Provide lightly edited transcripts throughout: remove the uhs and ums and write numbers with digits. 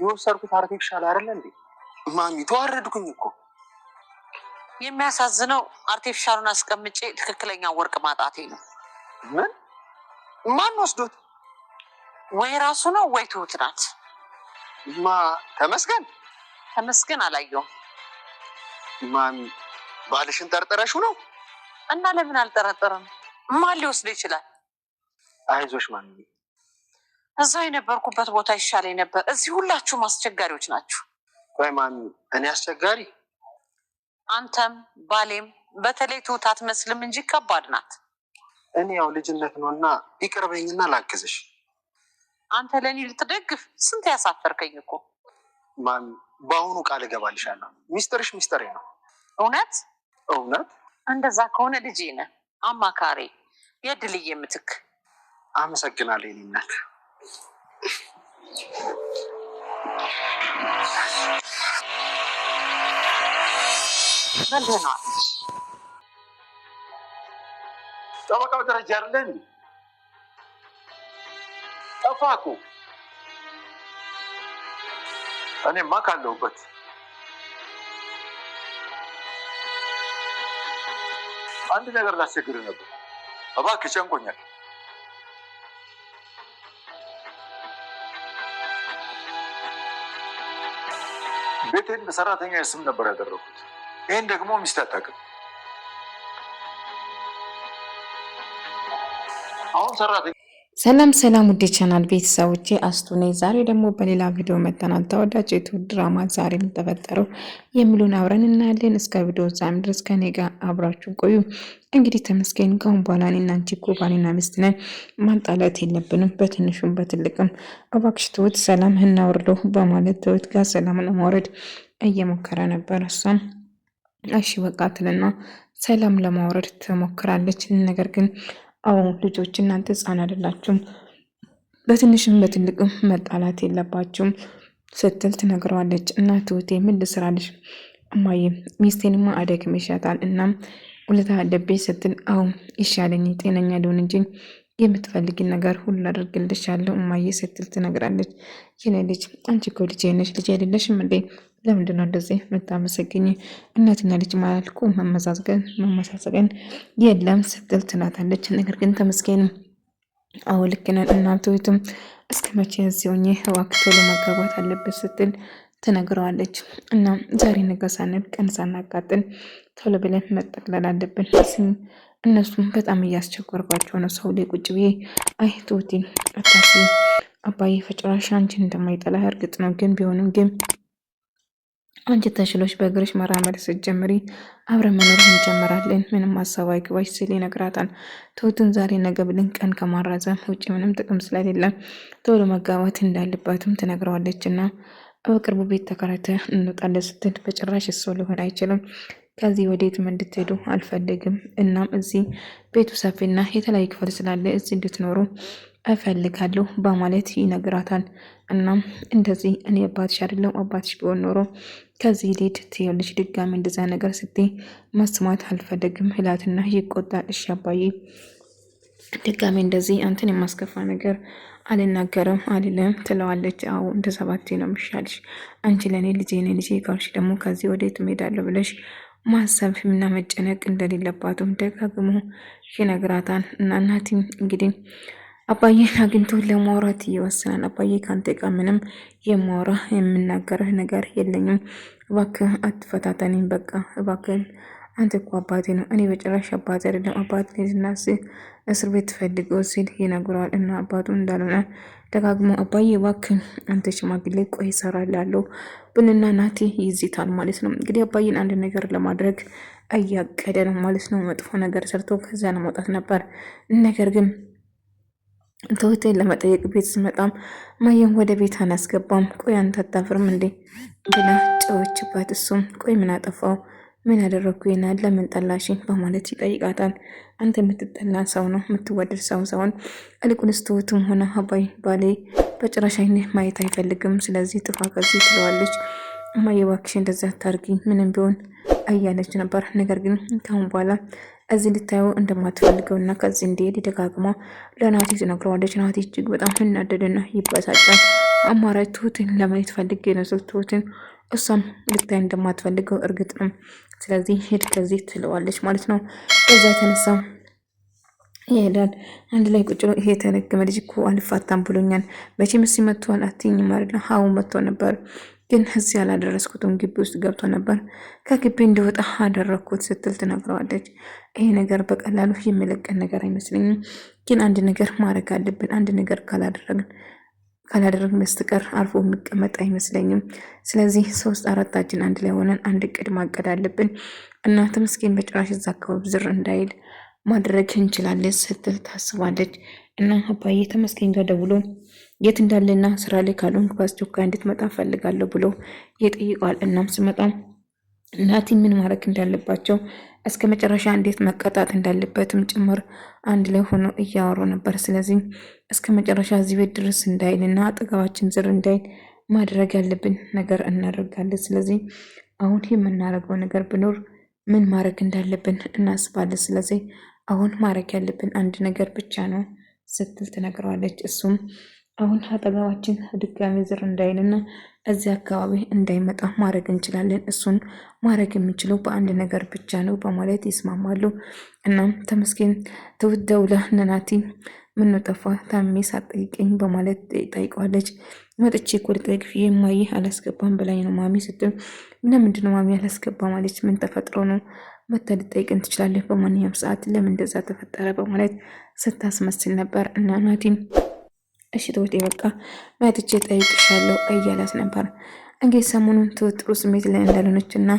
የወሰድኩት አርቲፊሻል አይደለ እንዴ? ማሚ ተዋረድኩኝ እኮ። የሚያሳዝነው አርቲፊሻሉን አስቀምጬ ትክክለኛ ወርቅ ማጣቴ ነው። ምን? ማን ወስዶት? ወይ ራሱ ነው ወይ ትሁት ናት። ተመስገን አላየውም። ማሚ ባልሽን ጠርጥረሹ ነው? እና ለምን አልጠረጠረም? ማን ሊወስድ ይችላል? አይዞሽ ማሚ፣ እዛው የነበርኩበት ቦታ ይሻለኝ ነበር። እዚህ ሁላችሁም አስቸጋሪዎች ናችሁ። ወይ ማሚ፣ እኔ አስቸጋሪ? አንተም ባሌም፣ በተለይ ትሁት አትመስልም እንጂ ከባድ ናት። እኔ ያው ልጅነት ነው እና ይቅርበኝና ላግዝሽ። አንተ ለእኔ ልትደግፍ ስንት ያሳፈርከኝ እኮ ማሚ። በአሁኑ ቃል እገባልሻለሁ፣ ሚስጥርሽ ሚስጥሬ ነው። እውነት? እንደዛ ከሆነ ልጄ ነህ፣ አማካሪ፣ የድልዬ ምትክ። አመሰግናለሁ የኔ እናት። በልህና ጠበቃው ደረጃ አይደለን ጠፋኩ። እኔማ ካለሁበት አንድ ነገር ላስቸግርህ ነበር። እባክህ ጨንቆኛል። ቤቴን በሰራተኛ ስም ነበር ያደረኩት። ይህን ደግሞ ሚስት አታውቅም። አሁን ሰራተኛ ሰላም ውዴ ቻናል ቤተሰቦቼ አስቱ ነኝ። ዛሬ ደግሞ በሌላ ቪዲዮ መጥተናል። ተወዳጅ የትሁት ድራማ ዛሬ ተፈጠረው የሚሉን አብረን እናያለን። እስከ ቪዲዮ ዛም ድረስ ከኔ ጋር አብራችሁ ቆዩ። እንግዲህ ተመስገን ካሁን በኋላ እኔና አንቺ እኮ ባልና ሚስት ነን፣ ማጣላት የለብንም በትንሹም በትልቅም። እባክሽ ትሁት ሰላም እናውርደው በማለት ትሁት ጋር ሰላም ለማውረድ እየሞከረ ነበር። እሷም እሺ በቃ ትልና ሰላም ለማውረድ ትሞክራለች። ነገር ግን አዎ ልጆች እናንተ ህፃን አይደላችሁም፣ በትንሽም በትልቅም መጣላት የለባችሁም ስትል ትነግረዋለች። እና ትሁቴ ምን ልስራልሽ እማዬ፣ ሚስቴንማ አደክሜሻታል፣ እናም ውለታ አለብኝ ስትል አዎ ይሻለኝ ጤነኛ ሊሆን እንጂ የምትፈልጊ ነገር ሁሉ አደርግልሻለሁ እማዬ ስትል ትነግራለች። የኔ ልጅ አንቺ እኮ ልጄ ነሽ፣ ልጅ አይደለሽም እንዴ? ለምንድን ነው እንደዚህ የምታመሰግኝ? እናትና ልጅ ማለት እኮ መመሳሰገን የለም ስትል ትላታለች። ነገር ግን ተመስገን አዎ ልክ ነን፣ እናቱም እስከ መቼ እዚህ ሆኜ እባክህ ቶሎ መጋባት አለበት ስትል ትነግረዋለች። እና ዛሬ ነገ ሳንል ቀን ሳናቃጥል ቶሎ ብለን መጠቅለል አለብን። እነሱም በጣም እያስቸገርኳቸው ነው። ሰው ላይ ቁጭ ብዬ አይ ትሁቴ አታስቢ፣ አባዬ ፈጭራሽ አንቺን እንደማይጠላ እርግጥ ነው፣ ግን ቢሆንም ግን አንቺ ተሽሎሽ በእግርሽ መራመድ ስትጀምሪ አብረን መኖር እንጀምራለን፣ ምንም ሀሳብ አይግባሽ ሲል ይነግራታል። ትሁትን ዛሬ ነገ ብለን ቀን ከማራዘም ውጭ ምንም ጥቅም ስለሌለ ቶሎ መጋባት እንዳለባትም ትነግረዋለች። እና በቅርቡ ቤት ተከራይተን እንወጣለን ስትል በጭራሽ እሱ ሊሆን አይችልም፣ ከዚህ ወዴትም እንድትሄዱ አልፈልግም፣ እናም እዚህ ቤቱ ሰፊና የተለያዩ ክፍል ስላለ እዚህ እንድትኖሩ እፈልጋለሁ በማለት ይነግራታል። እናም እንደዚህ እኔ አባትሽ አይደለም አባትሽ ቢሆን ኖሮ ከዚህ ሊድ ትይልሽ ድጋሚ እንደዛ ነገር ስትይ መስማት አልፈልግም እላትና ይቆጣል። እሺ አባዬ ድጋሚ እንደዚህ አንተን የማስከፋ ነገር አልናገርም አልልም ትለዋለች። አዎ እንደዛ ባትይ ነው የሚሻልሽ፣ አንቺ ለእኔ ልጄ ነኝ፣ ልጄ ካልሽ ደግሞ ከዚህ ወዴት እሄዳለሁ ብለሽ ማሰብ እና መጨነቅ እንደሌለባትም ደጋግሞ ይነግራታል። እና እናቲም እንግዲህ አባዬን አግኝቶ ለማውራት ይወስናል። አባዬ ከአንተ ጋር ምንም የማወራ የምናገርህ ነገር የለኝም፣ እባክህ አትፈታተኔም፣ በቃ እባክህ አንተ እኮ አባቴ ነው፣ እኔ በጭራሽ አባቴ አይደለም፣ አባት ልጅና እስር ቤት ፈልገው ሲል ይነግረዋል። እና አባቱ እንዳልሆነ ደጋግሞ አባዬ እባክህ አንተ ሽማግሌ ቆይ እሰራልሃለሁ ብልና ናቲ ይይዝታል ማለት ነው። እንግዲህ አባዬን አንድ ነገር ለማድረግ እያቀደ ነው ማለት ነው። መጥፎ ነገር ሰርቶ ከዛ ለመውጣት ነበር። ነገር ግን ትሁቴን ለመጠየቅ ቤት ስመጣም ማየም ወደ ቤት አናስገባም፣ ቆይ አንተ አታፍርም እንዴ ብላ ጨዎችባት። እሱም ቆይ ምን አጠፋው ምን ያደረግኩ ይናል ለምን ጠላሽኝ በማለት ይጠይቃታል። አንተ የምትጠላ ሰው ነው የምትወደድ ሰው ሳይሆን እልቁንስ ትሁትም ሆነ አባይ ባሌ በጭራሽ አይነት ማየት አይፈልግም፣ ስለዚህ ጥፋ ከዚህ ትለዋለች። እማዬ እባክሽ እንደዚህ አታርጊ ምንም ቢሆን እያለች ነበር። ነገር ግን ካሁን በኋላ እዚህ ልታየው እንደማትፈልገው እና ከዚህ እንዲሄድ ደጋግማ ለናቲ ትነግረዋለች። ናቲ እጅግ በጣም እናደደና ይበሳጫል። አማራጭ ትሁትን ለማየት ፈልጌ ነው ትሁትን እሷም ልታይ እንደማትፈልገው እርግጥ ነው። ስለዚህ ሄድ ከዚህ ትለዋለች ማለት ነው። በዛ የተነሳ ይሄዳል። አንድ ላይ ቁጭ ብሎ ይሄ የተረገመ ልጅ እኮ አልፋታም ብሎኛል። መቼም እዚህ መጥቷል አትይኝም አይደል? አዎ መጥቶ ነበር፣ ግን እዚህ አላደረስኩትም። ግቢ ውስጥ ገብቶ ነበር፣ ከግቢ እንዲወጣ አደረግኩት ስትል ትነግረዋለች። ይሄ ነገር በቀላሉ የሚለቀን ነገር አይመስለኝም፣ ግን አንድ ነገር ማድረግ አለብን። አንድ ነገር ካላደረግን በስተቀር አርፎ የሚቀመጥ አይመስለኝም። ስለዚህ 3-4ታችን አንድ ላይ ሆነን አንድ እቅድ ማቀድ አለብን እና ተመስገን በጭራሽ እዛ አካባቢ ዝር እንዳይል ማድረግ እንችላለን ስትል ታስባለች። እና አባዬ ተመስገን ጋር ደውሎ የት እንዳለና ስራ ላይ ካልሆንክ በአስቸኳይ እንድትመጣ ፈልጋለሁ ብሎ ይጠይቀዋል። እናም ስመጣ ናቲ ምን ማድረግ እንዳለባቸው እስከ መጨረሻ እንዴት መቀጣት እንዳለበትም ጭምር አንድ ላይ ሆኖ እያወሩ ነበር። ስለዚህ እስከ መጨረሻ እዚህ ቤት ድረስ እንዳይልና አጠገባችን ዝር እንዳይል ማድረግ ያለብን ነገር እናደርጋለን። ስለዚህ አሁን የምናደርገው ነገር ቢኖር ምን ማድረግ እንዳለብን እናስባለን። ስለዚህ አሁን ማድረግ ያለብን አንድ ነገር ብቻ ነው ስትል ትነግረዋለች። እሱም አሁን አጠገባችን ድጋሚ ዝር እንዳይልና እዚህ አካባቢ እንዳይመጣ ማድረግ እንችላለን። እሱን ማድረግ የምንችለው በአንድ ነገር ብቻ ነው በማለት ይስማማሉ። እናም ተመስገን ትሁት ደውላ ናቲ ምነው ጠፋ ታሜ ሳትጠይቀኝ በማለት ጠይቀዋለች። መጥቼ እኮ ልጠይቅሽ የማየ አላስገባም በላይ ነው ማሚ ስትል ለምንድን ነው ማሚ አላስገባ ማለች? ምን ተፈጥሮ ነው? መተህ ልጠይቅን ትችላለህ በማንኛውም ሰዓት፣ ለምን እንደዛ ተፈጠረ በማለት ስታስመስል ነበር። እና ናቲም እሺ ትሁቴ በቃ መጥቼ ጠይቅሻለሁ እያላት ነበር። እንግዲህ ሰሞኑን ትሁት ጥሩ ስሜት ላይ እንዳልሆነች እና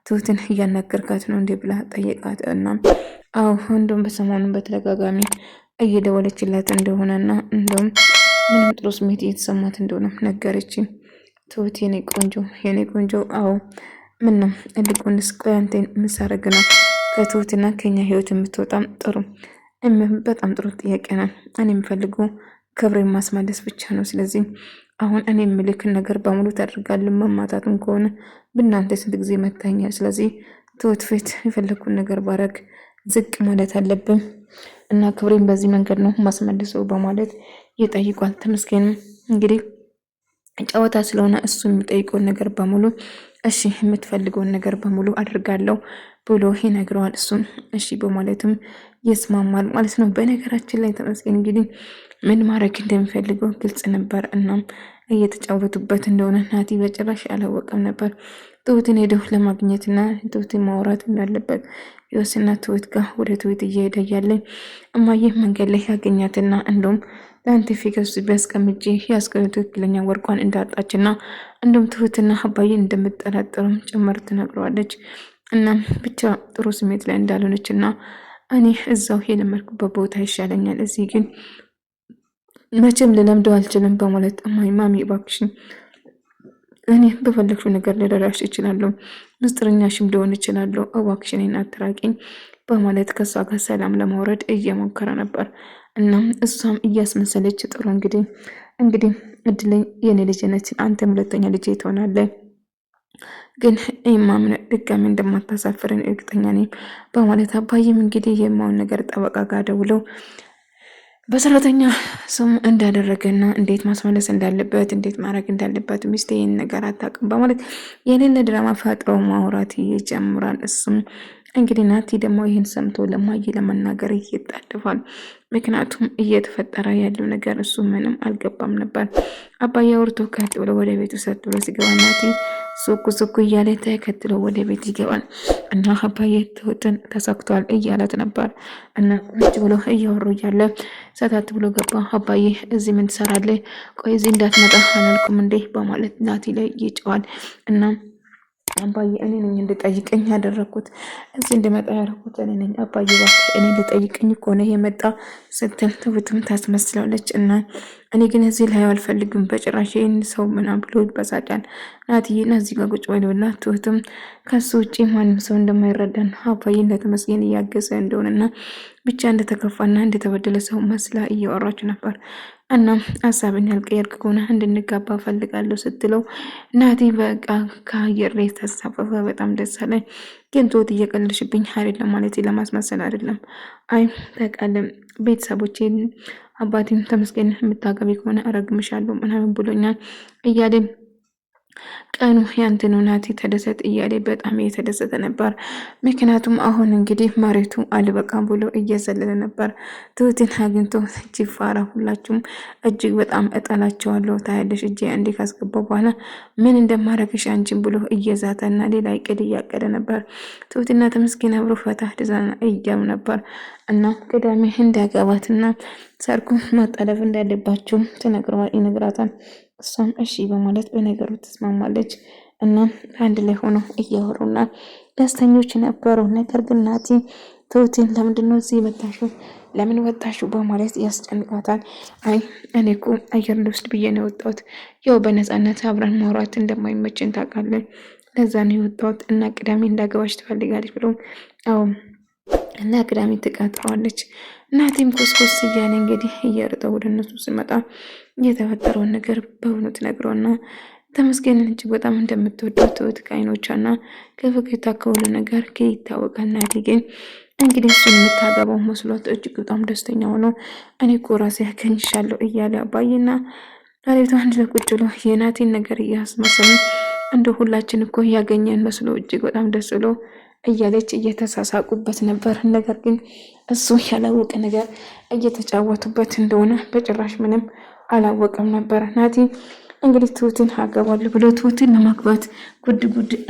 ትሁትን እያናገርካት ነው እንዲህ ብላ ጠየቃት። እና አዎ እንደውም በሰሞኑን በተደጋጋሚ እየደወለችላት እንደሆነና እንደውም ምንም ጥሩ ስሜት እየተሰማት እንደሆነ ነገረች። ትሁት የኔ ቆንጆ አዎ ምን ነው እልቁንስ ቆይ አንተን የምሳረግ ነው ከትሁትና ከኛ ህይወት የምትወጣም ጥሩ በጣም ጥሩ ጥያቄ ነው። እኔ የምፈልገው ክብሬን ማስመለስ ብቻ ነው። ስለዚህ አሁን እኔ የምልክን ነገር በሙሉ ታደርጋለህ። መማታትም ከሆነ ብናንተ ስንት ጊዜ መታኛል። ስለዚህ ትሁት ፊት የፈለግኩን ነገር ባረግ ዝቅ ማለት አለብን እና ክብሬን በዚህ መንገድ ነው ማስመልሰው በማለት ይጠይቋል። ተመስገን እንግዲህ ጨዋታ ስለሆነ እሱ የሚጠይቀውን ነገር በሙሉ እሺ የምትፈልገውን ነገር በሙሉ አድርጋለሁ ብሎ ይነግረዋል። እሱም እሺ በማለትም ይስማማል ማለት ነው። በነገራችን ላይ ተመስገን እንግዲህ ምን ማድረግ እንደሚፈልገው ግልጽ ነበር። እናም እየተጫወቱበት እንደሆነ ናቲ በጭራሽ አላወቀም ነበር። ትሁትን ሄደው ለማግኘትና ትሁትን ማውራት እንዳለበት ይወስና ትሁት ጋር ወደ ትሁት እየሄደ እያለ እማዬ መንገድ ላይ ያገኛትና እንደውም ለአንተ ፊገስ ቢያስቀምጬ ያስቀምጡ ትክክለኛ ወርቋን እንዳጣችና እንደውም ትሁትና አባዬ እንደምጠራጠሩም ጭምር ትነግረዋለች። እናም ብቻ ጥሩ ስሜት ላይ እንዳልሆነች እና እኔ እዛው የለመድኩበት ቦታ ይሻለኛል፣ እዚህ ግን መቼም ልለምደው አልችልም በማለት እማዬ ማሚ እባክሽን እኔ በፈለግሽው ነገር ልረዳሽ እችላለሁ፣ ምስጢረኛሽም ሊሆን እችላለሁ፣ እባክሽን እኔን አትራቂኝ በማለት ከሷ ጋር ሰላም ለማውረድ እየሞከረ ነበር። እናም እሷም እያስመሰለች ጥሩ እንግዲህ እድለኝ የኔ ልጅ ነች፣ አንተም ሁለተኛ ልጅ ትሆናለህ፣ ግን ማምን ድጋሚ እንደማታሳፍርን እርግጠኛ ነኝ በማለት አባዬም እንግዲህ የማውን ነገር ጠበቃ ጋር ደውለው በሰራተኛ ስም እንዳደረገና እንዴት ማስመለስ እንዳለበት እንዴት ማድረግ እንዳለበት ሚስቴ ይህን ነገር አታውቅም በማለት የሌለ ድራማ ፈጥሮ ማውራት ይጀምራል። እሱም እንግዲህ ናቲ ደግሞ ይህን ሰምቶ ለማዬ ለመናገር ይጣደፋል። ምክንያቱም እየተፈጠረ ያለው ነገር እሱ ምንም አልገባም ነበር። አባዬ አውርቶ ከት ብሎ ወደ ቤቱ ሰት ብሎ ሲገባ ናቲ ሱኩ እያለ ተከትሎ ወደ ቤት ይገባል። እና አባዬ ትሁትን ተሳክቷል እያለት ነበር። እና ቁጭ ብሎ እያወሩ እያለ ሰታት ብሎ ገባ። አባዬ እዚህ ምን ትሰራለህ? ቆይ እዚህ እንዳትመጣ አላልኩም እንዴ? በማለት ናቲ ላይ ይጨዋል። እና አባዬ እኔ ነኝ እንድጠይቀኝ ያደረኩት፣ እዚህ እንድመጣ ያደረኩት እኔ ነኝ። አባዬ እባክህ እኔ እንድጠይቀኝ እኮ ነው የመጣ ስትል ትሁትም ታስመስላለች። እና እኔ ግን እዚህ ላይ አልፈልግም በጭራሽ ይህን ሰው ምናምን ብሎ ይበሳጫል። ናትዬ እና እዚህ ጋር ቁጭ በልና ትሁትም ከሱ ውጭ ማንም ሰው እንደማይረዳን አባዬ እንደተመስገን እያገዘ እንደሆነና ብቻ እንደተከፋና እንደተበደለ ሰው መስላ እያወራች ነበር። እና ሀሳብን ያልቀየርክ ከሆነ እንድንጋባ ፈልጋለሁ ስትለው ናቲ በቃ ከአየር ላይ ተሳፈፈ። በጣም ደስ አለኝ፣ ግን ትሁት እየቀለድሽብኝ አይደለም ማለት ለማስመሰል አይደለም። አይ ተቃለም ቤተሰቦቼን አባቴም ተመስገን የምታገቢ ከሆነ አረግምሻለሁ ምናምን ብሎኛል እያለ ቀኑ ያንተ ነው ናቲ ተደሰት እያለ በጣም እየተደሰተ ነበር። ምክንያቱም አሁን እንግዲህ መሬቱ አልበቃም ብሎ እየዘለለ ነበር። ትሁትን አግኝቶ ጅፋራ ሁላችሁም እጅግ በጣም እጠላቸዋለሁ ታያለሽ እጄ እንዴ ካስገባው በኋላ ምን እንደማረግሽ አንቺን ብሎ እየዛተና ሌላ እቅድ እያቀደ ነበር። ትሁትና ተመስገን አብሮ ፈታ ድዛና እያም ነበር እና ቅዳሜ እንዳገባትና ሰርጉን ማጣለፍ እንዳለባቸው ይነግራታል። እሷም እሺ በማለት በነገሩ ትስማማለች። እና አንድ ላይ ሆነው እያወሩና ደስተኞች ነበሩ። ነገር ግን ናቲ ትሁትን ለምንድነው እዚህ የመጣሽው? ለምን ወጣሽው? በማለት ያስጨንቃታል። አይ እኔ እኮ አየር ልውሰድ ብዬ ነው የወጣሁት። ያው በነፃነት አብረን ማውራት እንደማይመችን ታውቃለህ። ለዛ ነው የወጣሁት እና ቅዳሜ እንዳገባሽ ትፈልጋለች ብሎ አዎ እና ቅዳሜ ትቀጥረዋለች። ናቲም ኮስኮስ እያለ እንግዲህ እየሮጠ ወደ እነሱ ሲመጣ የተፈጠረውን ነገር በእውነት ነግሮና ተመስገንን እጅግ በጣም እንደምትወደው ትሁት ከዓይኖቿና ከፈገግታ ከሁሉ ነገር ይታወቃል። ናቲ ግን እንግዲህ እሱን የምታገባው መስሎት እጅግ በጣም ደስተኛ ሆኖ እኔ እኮ ራሴ ያገኝሻለሁ እያለ አባዬና ባለቤቷ አንድ ላይ ቁጭ ብሎ የናቲን ነገር እያስመሰሉ እንደ ሁላችን እኮ ያገኘን መስሎ እጅግ በጣም ደስ ብሎ እያለች እየተሳሳቁበት ነበር። ነገር ግን እሱ ያላወቀ ነገር እየተጫወቱበት እንደሆነ በጭራሽ ምንም አላወቀም ነበር። ናቲ እንግዲህ ትሁትን አገባለሁ ብሎ ትሁትን ለማግባት ጉድ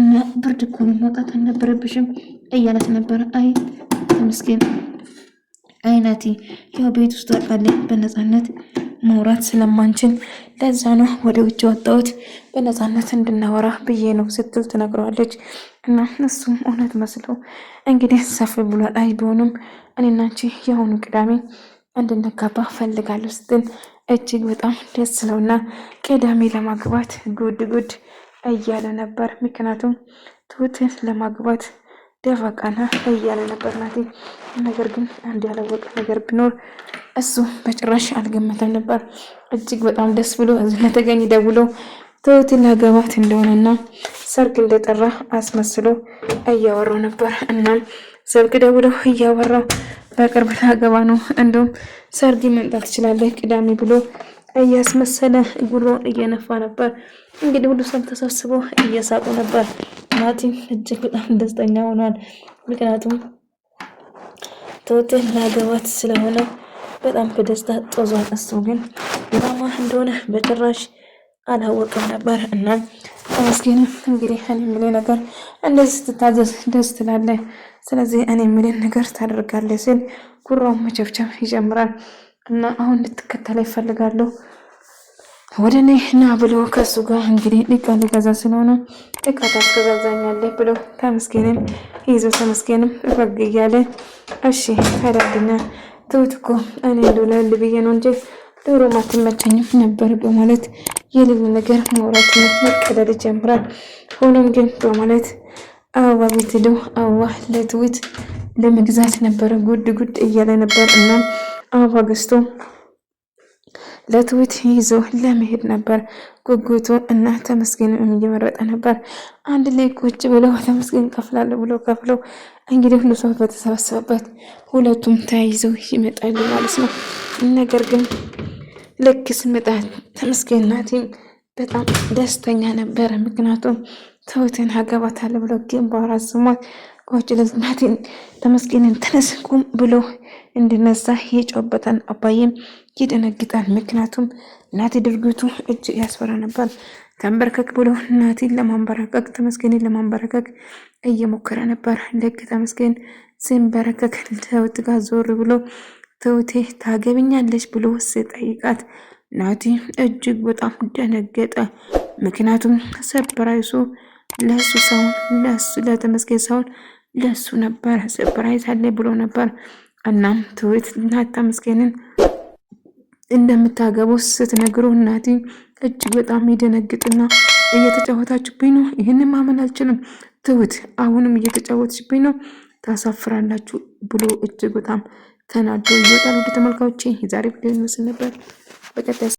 እና ብርድ እኮ መውጣት አልነበረብሽም እያለት ነበር። አይ ተመስገን አይ ናቲ ያው ቤት ውስጥ አውቃለሁ በነፃነት ማውራት ስለማንችል ለዛ ነው ወደ ውጭ ወጣሁት በነፃነት እንድናወራ ብዬ ነው ስትል ትነግረዋለች። እና እሱም እውነት መስሎ እንግዲህ ሰፍ ብሏል። አይ ቢሆንም እኔና አንቺ የአሁኑ ቅዳሜ እንድንጋባ ፈልጋለሁ ስትል እጅግ በጣም ደስ ስለውና ቅዳሜ ለማግባት ጉድ እያለ ነበር። ምክንያቱም ትሁትን ለማግባት ደፋ ቀና እያለ ነበር ናቲ። ነገር ግን አንድ ያላወቀ ነገር ቢኖር እሱ በጭራሽ አልገመተም ነበር። እጅግ በጣም ደስ ብሎ ለተገኝ ደውሎ ትሁትን ላገባት እንደሆነና ሰርግ እንደጠራ አስመስሎ እያወራው ነበር። እናም ሰርግ ደውሎ እያወራው በቅርብ ላገባ ነው እንደውም ሰርግ መምጣት ትችላለህ ቅዳሜ ብሎ እያስመሰለ ጉሮ እየነፋ ነበር። እንግዲህ ሁሉ ሰው ተሰብስቦ እየሳቁ ነበር። ናቲም እጅግ በጣም ደስተኛ ሆኗል። ምክንያቱም ትሁትን ላገባት ስለሆነ በጣም በደስታ ጦዟል። እሱ ግን ድራማ እንደሆነ በጭራሽ አላወቀም ነበር። እና ተመስገን እንግዲህ እኔ የምልህ ነገር እንደዚህ ስትታዘዝ ደስ ትላለህ፣ ስለዚህ እኔ የምልህ ነገር ታደርጋለህ ሲል ጉራውን መቸብቸብ ይጀምራል። እና አሁን እንድትከተለ ይፈልጋለሁ ወደ እኔ ና ብሎ ከሱ ጋር እንግዲህ እቃ ሊገዛ ስለሆነ እቃ ታስገዛኛለህ ብሎ ተመስገንን ይዞ ተመስገንም ፈገግ እያለ እሺ ታዲያ ትሁት እኮ እኔ እንደውላል ብዬ ነው እንጂ ዶሮ ማትመቸኝም ነበር በማለት የሌለ ነገር ማውራትና መቀደድ ጀምራል። ሆኖም ግን በማለት አበባ ቤት ሄዶ አበባ ለትሁት ለመግዛት ነበረ ጉድ እያለ ነበር። እና አበባ ገዝቶ ለትሁት ይዞ ለመሄድ ነበር ጉጉቱ። እና ተመስገን እየመረጠ ነበር። አንድ ላይ ቁጭ ብለው ተመስገን ከፍላለሁ ብሎ ከፍለው እንግዲህ ሁሉ ሰው በተሰበሰበበት ሁለቱም ተያይዘው ይመጣሉ ማለት ነው። ነገር ግን ልክ ስመጣ ተመስገን ናቲም በጣም ደስተኛ ነበረ። ምክንያቱም ትሁትን አገባታለሁ ብሎ ግንባሯ ስሟት ቁጭ ናቲን ተመስገንን ተነስ ቁም ብሎ እንድነሳ የጮበታን አባዬም ይደነግጣል። ምክንያቱም ናቲ ድርጊቱ እጅ ያስፈራ ነበር። ተንበርከክ ብሎ ናቲን ለማንበረከክ ተመስገንን ለማንበረከክ እየሞከረ ነበር። ልክ ተመስገን ሲንበረከክ ትሁት ጋር ዞር ብሎ ትሁቴ ታገብኛለች ብሎ ሲጠይቃት ናቲ እጅግ በጣም ደነገጠ። ምክንያቱም ሰርፕራይሱ ለሱ ሳይሆን ለተመስገን ሳይሆን ለሱ ነበር። ሰርፕራይዝ አለ ብሎ ነበር። እናም ትሁት ተመስገንን እንደምታገቡ ስትነግሩ ናቲ እጅግ በጣም ይደነግጥና እየተጫወታችሁብኝ ነው፣ ይህንን ማመን አልችልም፣ ትሁት አሁንም እየተጫወተችብኝ ነው፣ ታሳፍራላችሁ ብሎ እጅግ በጣም ተናዶ ይወጣል። ወደ ተመልካዮቼ የዛሬ ቪዲዮ ይመስል ነበር። በቀጣይ